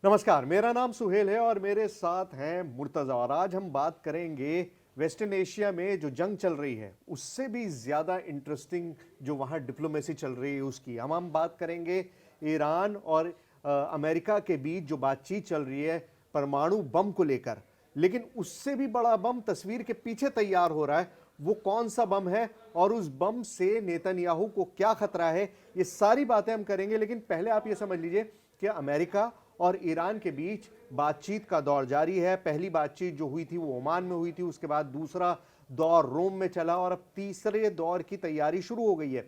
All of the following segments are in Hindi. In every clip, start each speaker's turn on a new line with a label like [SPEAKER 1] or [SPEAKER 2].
[SPEAKER 1] नमस्कार, मेरा नाम सुहेल है और मेरे साथ हैं मुर्तज़ा। और आज हम बात करेंगे वेस्टर्न एशिया में जो जंग चल रही है उससे भी ज़्यादा इंटरेस्टिंग जो वहाँ डिप्लोमेसी चल रही है उसकी। हम बात करेंगे ईरान और अमेरिका के बीच जो बातचीत चल रही है परमाणु बम को लेकर। लेकिन उससे भी बड़ा बम तस्वीर के पीछे तैयार हो रहा है। वो कौन सा बम है और उस बम से नेतन्याहू को क्या खतरा है, ये सारी बातें हम करेंगे। लेकिन पहले आप ये समझ लीजिए कि अमेरिका और ईरान के बीच बातचीत का दौर जारी है। पहली बातचीत जो हुई थी वो ओमान में हुई थी, उसके बाद दूसरा दौर रोम में चला और अब तीसरे दौर की तैयारी शुरू हो गई है।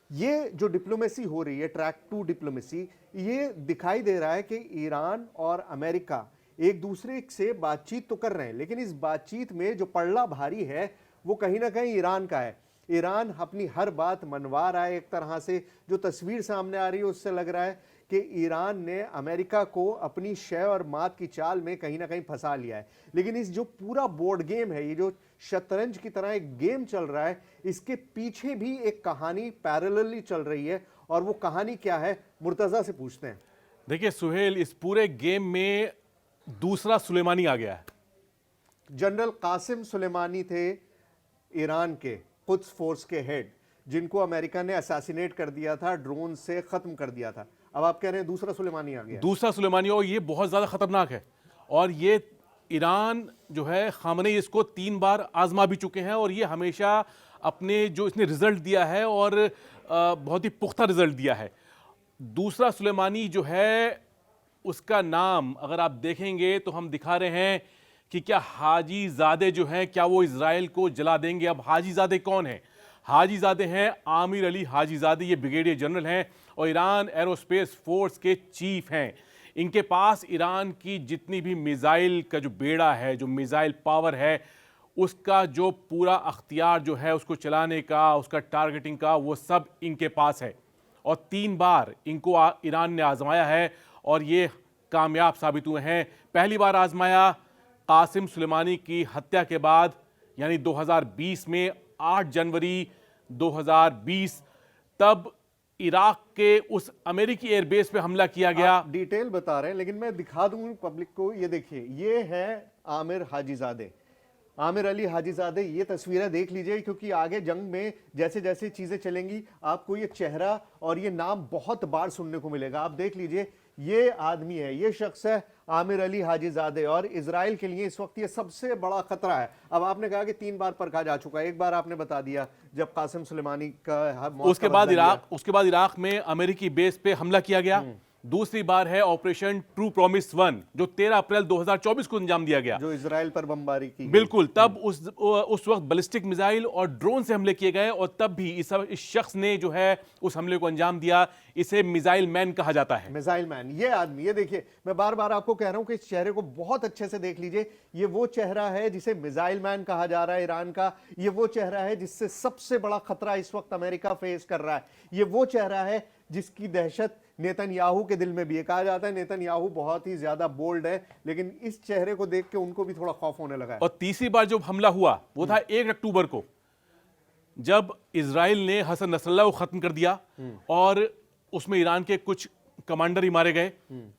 [SPEAKER 1] ये जो डिप्लोमेसी हो रही है, ट्रैक टू डिप्लोमेसी, ये दिखाई दे रहा है कि ईरान और अमेरिका एक दूसरे से बातचीत तो कर रहे हैं, लेकिन इस बातचीत में जो पल्ला भारी है वो कहीं ना कहीं ईरान का है। ईरान अपनी हर बात मनवा रहा है। एक तरह से जो तस्वीर सामने आ रही है उससे लग रहा है कि ईरान ने अमेरिका को अपनी शय और मात की चाल में कहीं ना कहीं फंसा लिया है। लेकिन इस जो पूरा बोर्ड गेम है, ये जो शतरंज की तरह एक गेम चल रहा है, इसके पीछे भी एक कहानी पैरेलली चल रही है। और वो कहानी क्या है, मुर्तज़ा से पूछते हैं।
[SPEAKER 2] देखिए सुहेल, इस पूरे गेम में दूसरा सुलेमानी आ गया है।
[SPEAKER 1] जनरल कासिम सुलेमानी थे ईरान के कुद्स फोर्स के हेड, जिनको अमेरिका ने असैसिनेट कर दिया था, ड्रोन से खत्म कर दिया था। अब आप कह रहे हैं दूसरा सुलेमानी आ गया।
[SPEAKER 2] दूसरा सुलेमानी, और ये बहुत ज्यादा खतरनाक है। और ये ईरान जो है, खामनेई इसको 3 बार आजमा भी चुके हैं और ये हमेशा अपने जो इसने रिजल्ट दिया है और बहुत ही पुख्ता रिजल्ट दिया है। दूसरा सुलेमानी जो है उसका नाम अगर आप देखेंगे तो हम दिखा रहे हैं कि क्या हाजी ज़ादे जो हैं क्या वो इजराइल को जला देंगे। अब हाजी ज़ादे कौन है? हाजी ज़ादे हैं आमिर अली हाजी ज़ादे, ये ब्रिगेडियर जनरल हैं और ईरान एरोस्पेस फोर्स के चीफ हैं। इनके पास ईरान की जितनी भी मिसाइल का जो बेड़ा है, जो मिसाइल पावर है, उसका जो पूरा अख्तियार जो है उसको चलाने का, उसका टारगेटिंग का, वो सब इनके पास है। और 3 बार इनको ईरान ने आजमाया है और ये कामयाब साबित हुए हैं। पहली बार आजमाया कासिम सुलेमानी की हत्या के बाद, यानी 2020 में 8 जनवरी 2020, तब इराक के उस अमेरिकी एयरबेस पे हमला किया गया।
[SPEAKER 1] आप डिटेल बता रहे हैं लेकिन मैं दिखा दूं पब्लिक को। ये देखिए, ये है Aamir Hajizade, Aamir Ali Hajizade. ये तस्वीरें देख लीजिए, क्योंकि आगे जंग में जैसे जैसे चीजें चलेंगी आपको ये चेहरा और ये नाम बहुत बार सुनने को मिलेगा। आप देख लीजिए, ये आदमी है, ये शख्स है आमिर अली हाजीजादे। और इजराइल के लिए इस वक्त ये सबसे बड़ा खतरा है। अब आपने कहा कि 3 बार परखा जा चुका है। एक बार आपने बता दिया जब कासिम सुलेमानी का मौत
[SPEAKER 2] उसके बाद इराक में अमेरिकी बेस पे हमला किया गया। दूसरी बार है ऑपरेशन ट्रू प्रॉमिस 1, जो 13 अप्रैल 2024 को अंजाम दिया गया,
[SPEAKER 1] जो इजराइल पर बमबारी की।
[SPEAKER 2] बिल्कुल, तब उस वक्त बैलिस्टिक मिसाइल और ड्रोन से हमले किए गए और तब भी इस शख्स ने जो है उस हमले को अंजाम दिया। इसे मिसाइल मैन कहा जाता है।
[SPEAKER 1] मिसाइल मैन, ये आदमी, ये देखिए, मैं बार बार आपको कह रहा हूं कि इस चेहरे को बहुत अच्छे से देख लीजिए। ये वो चेहरा है जिसे मिसाइल मैन कहा जा रहा है ईरान का। ये वो चेहरा है जिससे सबसे बड़ा खतरा इस वक्त अमेरिका फेस कर रहा है। ये वो चेहरा है जिसकी दहशत नेतन्याहू के दिल में भी है। कहा जाता है नेतन्याहू बहुत ही ज्यादा बोल्ड है, लेकिन इस चेहरे को देख के उनको भी थोड़ा खौफ होने लगा है।
[SPEAKER 2] और तीसरी बार जब हमला हुआ वो था 1 अक्टूबर को, जब इजराइल ने हसन नसरल्लाह को खत्म कर दिया और उसमें ईरान के कुछ कमांडर ही मारे गए।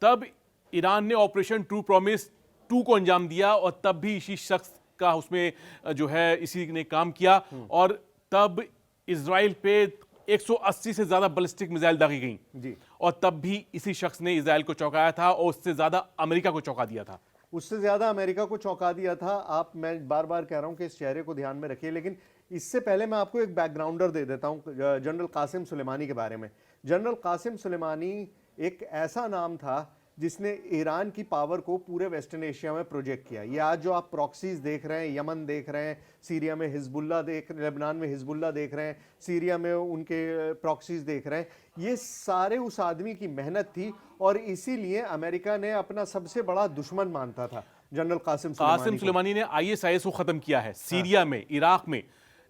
[SPEAKER 2] तब ईरान ने ऑपरेशन ट्रू प्रॉमिस 2 को अंजाम दिया और तब भी इसी शख्स का उसमें जो है इसी ने काम किया। और तब इजराइल पे 180 से ज्यादा बैलिस्टिक मिसाइल दागी गई
[SPEAKER 1] जी।
[SPEAKER 2] और तब भी इसी शख्स ने इजराइल को चौंकाया था और उससे ज्यादा अमेरिका को चौंका दिया था।
[SPEAKER 1] उससे ज्यादा अमेरिका को चौंका दिया था। मैं बार बार कह रहा हूं कि इस चेहरे को ध्यान में रखिए। लेकिन इससे पहले मैं आपको एक बैकग्राउंडर दे देता हूं जनरल कासिम सुलेमानी के बारे में। जनरल कासिम सुलेमानी एक ऐसा नाम था जिसने ईरान की पावर को पूरे वेस्टर्न एशिया में प्रोजेक्ट किया। ये आज जो आप प्रॉक्सीज देख रहे हैं, यमन देख रहे हैं, सीरिया में हिजबुल्ला लेबनान में हिजबुल्ला देख रहे हैं, सीरिया में उनके प्रॉक्सीज देख रहे हैं, ये सारे उस आदमी की मेहनत थी। और इसीलिए अमेरिका ने अपना सबसे बड़ा दुश्मन मानता था जनरल कासिम
[SPEAKER 2] सुलेमानी ने ISIS को खत्म किया है सीरिया में, इराक में।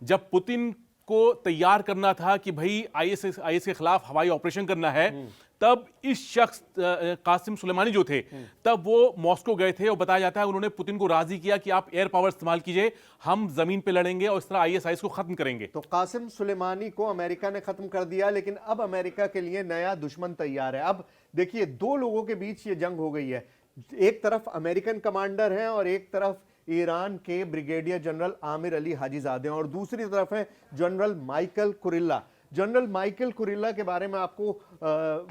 [SPEAKER 2] जब पुतिन को तैयार करना था कि भाई ISIS के खिलाफ हवाई ऑपरेशन करना है, तब इस शख्स कासिम सुलेमानी जो थे तब वो मॉस्को गए थे और बताया जाता है उन्होंने पुतिन को राजी किया कि आप एयर पावर इस्तेमाल कीजिए, हम जमीन पे लड़ेंगे और इस तरह ISIS को खत्म करेंगे।
[SPEAKER 1] तो कासिम सुलेमानी को अमेरिका ने खत्म कर दिया, लेकिन अब अमेरिका के लिए नया दुश्मन तैयार है। अब देखिए, दो लोगों के बीच ये जंग हो गई है। एक तरफ अमेरिकन कमांडर हैं और एक तरफ ईरान के brigadier general Amir Ali Hajizadeh हैं, और दूसरी तरफ है general Michael Kurilla. General Michael Kurilla के बारे में आपको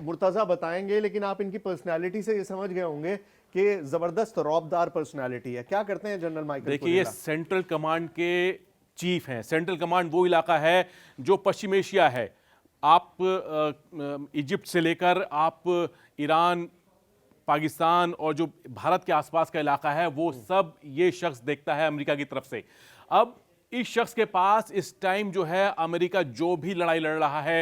[SPEAKER 1] मुर्तजा बताएंगे, लेकिन आप इनकी पर्सनालिटी से ये समझ गए होंगे कि जबरदस्त रौबदार पर्सनालिटी है। क्या करते हैं जनरल माइकल
[SPEAKER 2] देखिए, ये
[SPEAKER 1] कुरिल्ला?
[SPEAKER 2] सेंट्रल कमांड के चीफ हैं। सेंट्रल कमांड वो इलाका है जो पश्चिम एशिया है। आप इजिप्ट से लेकर आप ईरान, पाकिस्तान और जो भारत के आसपास का इलाका है, वो सब ये शख्स देखता है अमेरिका की तरफ से। अब इस शख्स के पास इस टाइम जो है, अमेरिका जो भी लड़ाई लड़ रहा है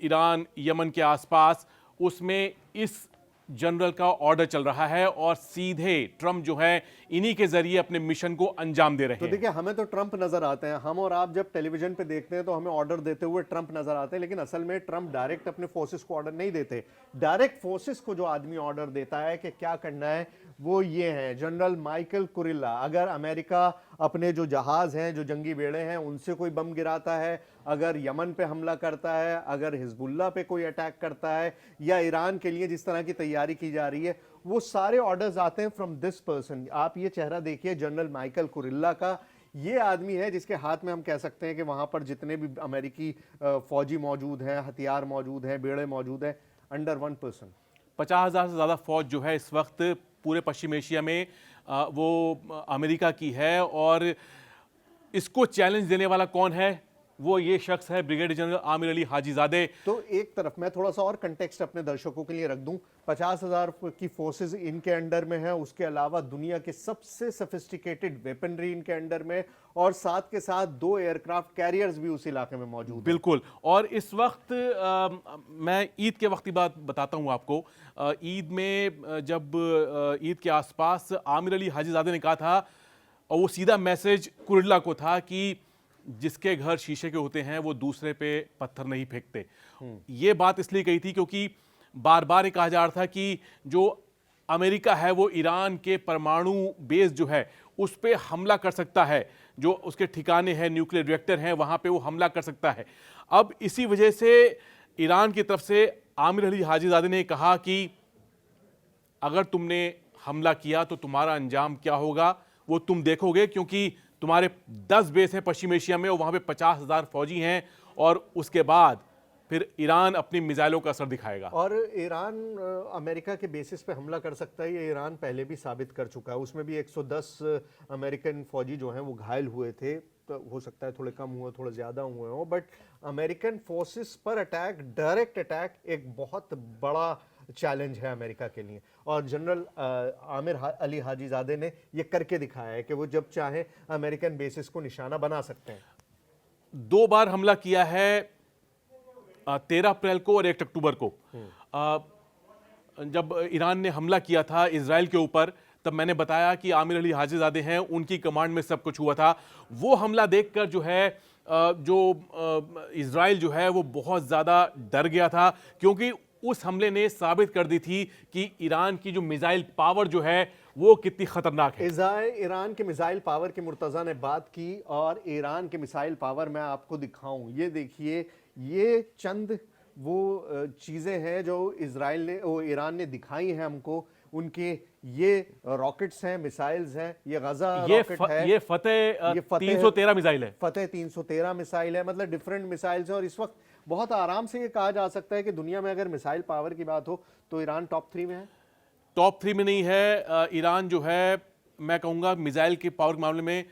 [SPEAKER 2] ईरान, यमन के आसपास, उसमें इस जनरल का ऑर्डर चल रहा है और सीधे ट्रंप जो है इन्हीं के जरिए अपने मिशन को अंजाम दे रहे
[SPEAKER 1] तो
[SPEAKER 2] हैं।
[SPEAKER 1] देखिए, हमें तो ट्रंप नजर आते हैं, हम और आप जब टेलीविजन पे देखते हैं तो हमें ऑर्डर देते हुए ट्रंप नजर आते हैं, लेकिन असल में ट्रंप डायरेक्ट अपने फोर्सेस को ऑर्डर नहीं देते। डायरेक्ट फोर्सेस को जो आदमी ऑर्डर देता है कि क्या करना है, वो ये है जनरल माइकल कुरिल्ला। अगर अमेरिका अपने जो जहाज हैं, जो जंगी बेड़े हैं, उनसे कोई बम गिराता है, अगर यमन पे हमला करता है, अगर हिजबुल्लाह पे कोई अटैक करता है, या ईरान के लिए जिस तरह की तैयारी की जा रही है, वो सारे ऑर्डर्स आते हैं फ्रॉम दिस पर्सन। आप ये चेहरा देखिए जनरल माइकल कुरिल्ला का। ये आदमी है जिसके हाथ में हम कह सकते हैं कि वहां पर जितने भी अमेरिकी फौजी मौजूद हैं, हथियार मौजूद हैं, बेड़े मौजूद हैं, अंडर 1 पर्सन।
[SPEAKER 2] 50,000 से ज़्यादा फौज जो है इस वक्त पूरे पश्चिम एशिया में वो अमेरिका की है, और इसको चैलेंज देने वाला कौन है? वो ये शख्स है brigadier general Amir Ali Hajizade.
[SPEAKER 1] तो एक तरफ मैं थोड़ा सा और कंटेक्स्ट अपने दर्शकों के लिए रख दूं, 50,000 की फोर्सेस इनके अंडर में है, उसके अलावा दुनिया के सबसे सोफिस्टिकेटेड वेपनरी इनके अंडर में, और साथ के साथ 2 एयरक्राफ्ट कैरियर्स भी उस इलाके में मौजूद हैं।
[SPEAKER 2] बिल्कुल। और इस वक्त मैं ईद के वक्त की बात बताता हूं आपको। ईद में जब ईद के आसपास आमिर अली हाजीजादे ने कहा था, और वो सीधा मैसेज कुरिल्ला को था कि जिसके घर शीशे के होते हैं वो दूसरे पे पत्थर नहीं फेंकते। ये बात इसलिए कही थी क्योंकि बार बार ये कहा जा रहा था कि जो अमेरिका है वो ईरान के परमाणु बेस जो है उस पे हमला कर सकता है, जो उसके ठिकाने हैं, न्यूक्लियर रिएक्टर हैं, वहां पे वो हमला कर सकता है। अब इसी वजह से ईरान की तरफ से आमिर अली हाजीजादे ने कहा कि अगर तुमने हमला किया तो तुम्हारा अंजाम क्या होगा वो तुम देखोगे, क्योंकि तुम्हारे 10 बेस हैं पश्चिम एशिया में और वहां पे 50,000 फौजी हैं, और उसके बाद फिर ईरान अपनी मिसाइलों का असर दिखाएगा।
[SPEAKER 1] और ईरान अमेरिका के बेसिस पे हमला कर सकता है, ये ईरान पहले भी साबित कर चुका है। उसमें भी 110 अमेरिकन फौजी जो हैं वो घायल हुए थे, तो हो सकता है थोड़े कम हुए, थोड़े ज़्यादा हुए हों, बट अमेरिकन फोर्सेस पर अटैक, डायरेक्ट अटैक एक बहुत बड़ा चैलेंज है अमेरिका के लिए। और जनरल आमिर अली हाजीजादे ने ये करके दिखाया है कि वो जब चाहे अमेरिकन बेसिस को निशाना बना सकते हैं।
[SPEAKER 2] 2 बार हमला किया है, 13 अप्रैल को और 1 अक्टूबर को। जब ईरान ने हमला किया था इजराइल के ऊपर, तब मैंने बताया कि आमिर अली हाजीजादे हैं, उनकी कमांड में सब कुछ हुआ था। वो हमला देखकर जो है इजराइल जो है वो बहुत ज़्यादा डर गया था, क्योंकि उस हमले ने साबित कर दी थी कि ईरान की जो मिसाइल पावर जो है वो कितनी खतरनाक है।
[SPEAKER 1] ईरान के मिसाइल पावर की मुर्तज़ा ने बात की, और ईरान के मिसाइल पावर मैं आपको दिखाऊं, ये देखिए, ये चंद वो चीज़ें हैं जो ईरान ने दिखाई हैं हमको। उनके ये रॉकेट्स हैं, मिसाइल्स हैं, ये गजा रॉकेट है,
[SPEAKER 2] ये फतेह 313 मिसाइल है।
[SPEAKER 1] फतेह 313 मिसाइल है, मतलब डिफरेंट मिसाइल्स हैं। और इस वक्त बहुत आराम से ये कहा जा सकता है कि दुनिया में अगर मिसाइल पावर की बात हो तो ईरान टॉप 3 में है।
[SPEAKER 2] टॉप 3 में नहीं है। ईरान जो है, मैं कहूँगा मिसाइल के पावर के मामले में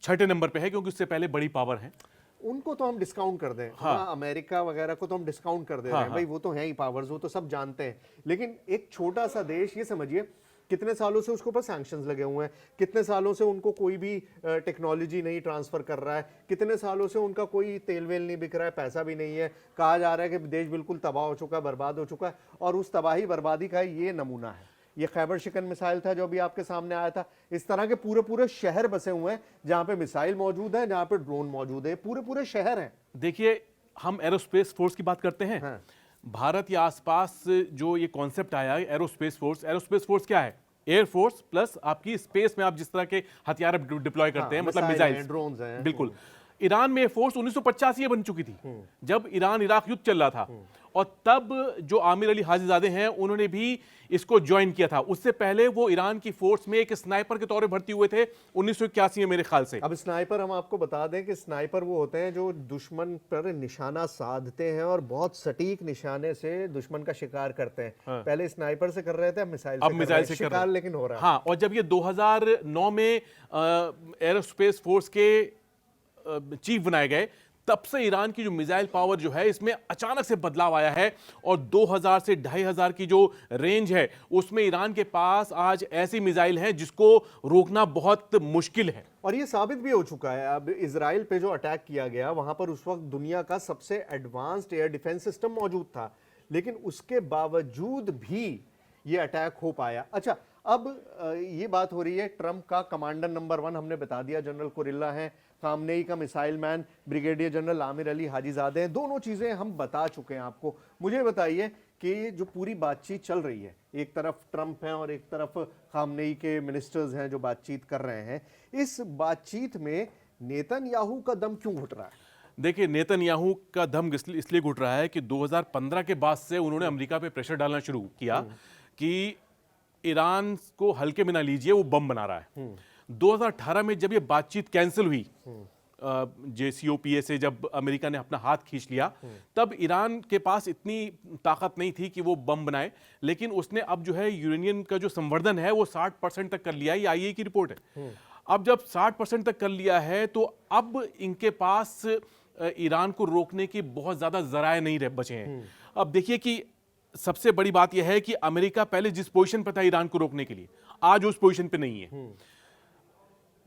[SPEAKER 2] 6ठे नंबर पे है, क्योंकि उससे पहले बड़ी पावर है।
[SPEAKER 1] उनको तो हम डिस्काउंट कर दें, हाँ, अमेरिका वगैरह को तो हम डिस्काउंट कर दे रहे हैं, भाई वो तो है ही पावर्स, वो तो सब जानते हैं। लेकिन एक छोटा सा देश, ये समझिए कितने सालों से उसके ऊपर सैंक्शंस लगे हुए हैं, कितने सालों से उनको कोई भी टेक्नोलॉजी नहीं ट्रांसफर कर रहा है, कितने सालों से उनका कोई तेल वेल नहीं बिक रहा है, पैसा भी नहीं है, कहा जा रहा है कि देश बिल्कुल तबाह हो चुका है, बर्बाद हो चुका है। और उस तबाही बर्बादी का ये नमूना है। ये खैबर शिकन मिसाइल था जो अभी आपके सामने आया था। इस तरह के पूरे पूरे शहर बसे हुए हैं जहां पे मिसाइल मौजूद है, जहां पे ड्रोन मौजूद है, पूरे पूरे शहर हैं।
[SPEAKER 2] देखिए, हम एरोस्पेस फोर्स की बात करते हैं।
[SPEAKER 1] हाँ।
[SPEAKER 2] भारत या आसपास जो ये कॉन्सेप्ट आया है एरोस्पेस फोर्स क्या है? एयर फोर्स प्लस आपकी स्पेस में आप जिस तरह के हथियार डिप्लॉय करते हैं, मतलब मिसाइल्स,
[SPEAKER 1] ड्रोन्स हैं।
[SPEAKER 2] बिल्कुल। ईरान में फोर्स 1985 में बन चुकी थी, जब ईरान इराक युद्ध चल रहा था, और तब जो आमिर अली हाजीजादे हैं उन्होंने भी इसको ज्वाइन किया था। उससे पहले वो ईरान की फोर्स में एक स्नाइपर के तौर पर भर्ती हुए थे 1981 में मेरे ख्याल से।
[SPEAKER 1] अब स्नाइपर हम आपको बता दें कि स्नाइपर वो होते हैं जो दुश्मन पर निशाना साधते हैं और बहुत सटीक निशाने से दुश्मन का शिकार करते हैं।
[SPEAKER 2] हाँ।
[SPEAKER 1] पहले स्नाइपर से कर रहे थे, अब मिसाइल से
[SPEAKER 2] अब
[SPEAKER 1] कर
[SPEAKER 2] मिसाइल
[SPEAKER 1] रहे हैं।
[SPEAKER 2] से कर
[SPEAKER 1] शिकार
[SPEAKER 2] रहे हैं।
[SPEAKER 1] लेकिन हो रहा है।
[SPEAKER 2] हाँ, और जब ये 2009 में एरोस्पेस फोर्स के चीफ बनाए गए, तब से ईरान की जो मिसाइल पावर जो है इसमें अचानक से बदलाव आया है, और 2000 से 2500 की जो रेंज है उसमें ईरान के पास आज ऐसी मिसाइल हैं जिसको रोकना बहुत मुश्किल है।
[SPEAKER 1] और ये साबित भी हो चुका है। अब इजराइल पे जो अटैक किया गया, वहां पर उस वक्त दुनिया का सबसे एडवांस्ड एयर डिफेंस सिस्टम मौजूद था, लेकिन उसके बावजूद भी ये अटैक हो पाया। अच्छा, अब ये बात हो रही है, ट्रंप का कमांडर नंबर 1 हमने बता दिया जनरल कुरिल्ला है, खामनेई का missile man brigadier general Amir Ali Hajizadeh हैं। दोनों चीजें हम बता चुके हैं आपको। मुझे बताइए कि ये जो पूरी बातचीत चल रही है, एक तरफ ट्रंप है और एक तरफ खामनेई के मिनिस्टर्स हैं जो बातचीत कर रहे हैं, इस बातचीत में नेतन्याहू का दम क्यों घुट रहा है?
[SPEAKER 2] देखिए, नेतन्याहू का दम इसलिए घुट रहा है कि 2015 के बाद से उन्होंने अमेरिका पे प्रेशर डालना शुरू किया कि ईरान को हल्के में ना लीजिए, वो बम बना रहा है। 2018 में जब ये बातचीत कैंसिल हुई, JCPOA से जब अमेरिका ने अपना हाथ खींच लिया, तब ईरान के पास इतनी ताकत नहीं थी कि वो बम बनाए, लेकिन उसने अब जो है यूरेनियम का जो संवर्धन है वो 60% तक कर लिया है। ये IAEA की रिपोर्ट है। अब जब 60% तक कर लिया है तो अब इनके पास ईरान को रोकने की बहुत ज्यादा जराए नहीं रह बचे हैं। अब देखिए कि सबसे बड़ी बात यह है कि अमेरिका पहले जिस पोजीशन पर था ईरान को रोकने के लिए, आज उस पोजीशन पे नहीं है।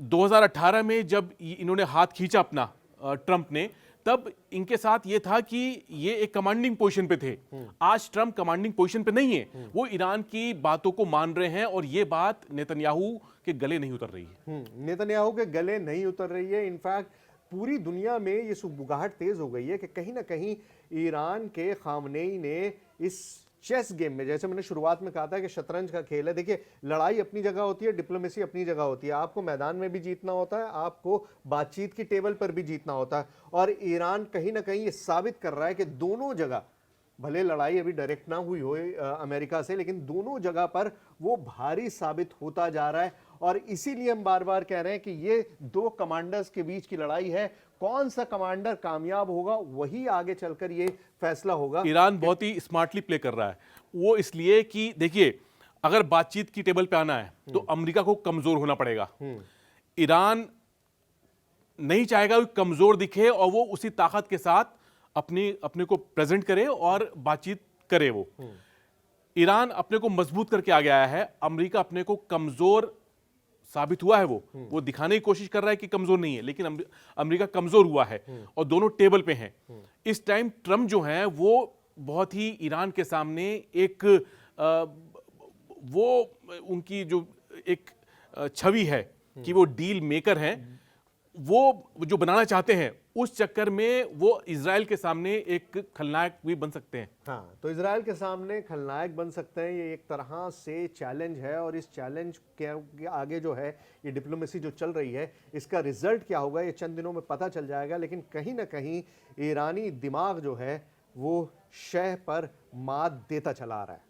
[SPEAKER 2] 2018 में जब इन्होंने हाथ खींचा अपना ट्रंप ने, तब इनके साथ ये था कि ये एक कमांडिंग पोजीशन पे थे। आज ट्रंप कमांडिंग पोजीशन पे नहीं है, वो ईरान की बातों को मान रहे हैं, और ये बात नेतन्याहू के गले नहीं उतर रही है।
[SPEAKER 1] नेतन्याहू के गले नहीं उतर रही है। इनफैक्ट पूरी दुनिया में ये सुगबुगाहट तेज हो गई है कि कहीं ना कहीं ईरान के खामनेई ने इस चेस गेम में, जैसे मैंने शुरुआत में कहा था कि शतरंज का खेल है, देखिए लड़ाई अपनी जगह होती है, डिप्लोमेसी अपनी जगह होती है। आपको मैदान में भी जीतना होता है, आपको बातचीत की टेबल पर भी जीतना होता है, और ईरान कहीं ना कहीं ये साबित कर रहा है कि दोनों जगह, भले लड़ाई अभी डायरेक्ट ना हुई हो अमेरिका से, लेकिन दोनों जगह पर वो भारी साबित होता जा रहा है। और इसीलिए हम बार बार कह रहे हैं कि ये दो कमांडर्स के बीच की लड़ाई है। कौन सा कमांडर कामयाब होगा, वही आगे चलकर ये फैसला होगा।
[SPEAKER 2] ईरान बहुत ही स्मार्टली प्ले कर रहा है वो, इसलिए कि देखिए, अगर बातचीत की टेबल पे आना है तो अमेरिका को कमजोर होना पड़ेगा। ईरान नहीं चाहेगा कि कमजोर दिखे और वो उसी ताकत के साथ अपने को प्रेजेंट करे और बातचीत करे। वो ईरान अपने को मजबूत करके आगे आया है, अमेरिका अपने को कमजोर साबित हुआ है। वो दिखाने की कोशिश कर रहा है कि कमजोर नहीं है, लेकिन अमेरिका कमजोर हुआ है, और दोनों टेबल पे हैं। इस टाइम ट्रम्प जो है वो बहुत ही ईरान के सामने एक वो उनकी जो एक छवि है कि वो डील मेकर हैं, वो जो बनाना चाहते हैं, उस चक्कर में वो इजराइल के सामने एक खलनायक भी बन सकते हैं।
[SPEAKER 1] हाँ, तो इजराइल के सामने खलनायक बन सकते हैं। ये एक तरह से चैलेंज है, और इस चैलेंज के आगे जो है ये डिप्लोमेसी जो चल रही है, इसका रिजल्ट क्या होगा ये चंद दिनों में पता चल जाएगा। लेकिन कहीं ना कहीं ईरानी दिमाग जो है वो शह पर मात देता चला आ रहा है।